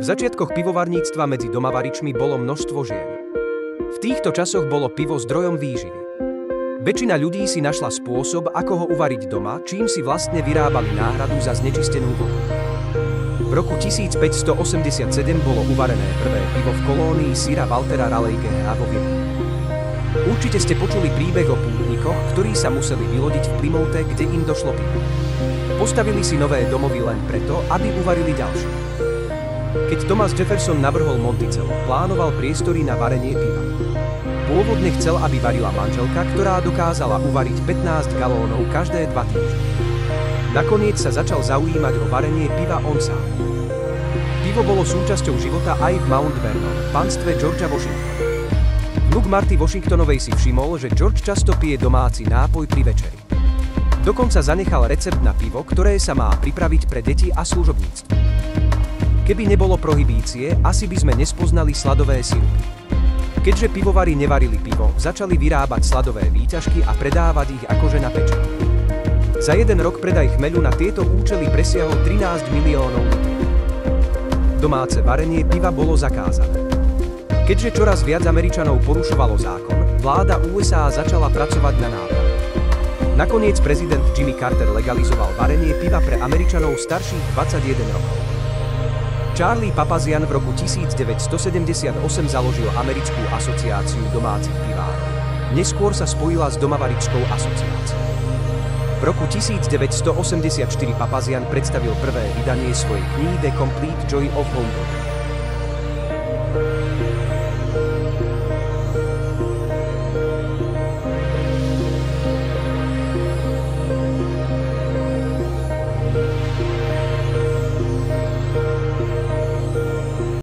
začiatkoch pivovarníctva medzi domavaričmi bolo množstvo žien. V týchto časoch bolo pivo zdrojom výživy. Väčšina ľudí si našla spôsob, ako ho uvariť doma, čím si vlastne vyrábali náhradu za znečistenú vodu. V roku 1587 bolo uvarené prvé pivo v kolónii Sira Waltera Raleighena vo Viedni. Určite ste počuli príbeh o pútnikoch, ktorí sa museli vylodiť v Plymouthe, kde im došlo pivo. Postavili si nové domovy len preto, aby uvarili ďalšie. Keď Thomas Jefferson navrhol Monticello, plánoval priestory na varenie piva. Pôvodne chcel, aby varila manželka, ktorá dokázala uvariť 15 galónov každé 2 týždne. Nakoniec sa začal zaujímať o varenie piva on sám. Pivo bolo súčasťou života aj v Mount Vernon, panstve Georgea Washingtona. Vnuk Marty Washingtonovej si všimol, že George často pije domáci nápoj pri večeri. Dokonca zanechal recept na pivo, ktoré sa má pripraviť pre deti a služobníctvo. Keby nebolo prohibície, asi by sme nespoznali sladové sirupy. Keďže pivovari nevarili pivo, začali vyrábať sladové výťažky a predávať ich akože na pečenie. Za jeden rok predaj chmeľu na tieto účely presiahol 13 miliónov litrov. Domáce varenie piva bolo zakázané. Keďže čoraz viac Američanov porušovalo zákon, vláda USA začala pracovať na náprave. Nakoniec prezident Jimmy Carter legalizoval varenie piva pre Američanov starších 21 rokov. Charlie Papazian v roku 1978 založil Americkú asociáciu domácich pivárov. Neskôr sa spojila s Domavaričskou asociáciou. V roku 1984 Papazian predstavil prvé vydanie svojej knihy The Complete Joy of Homebrewing.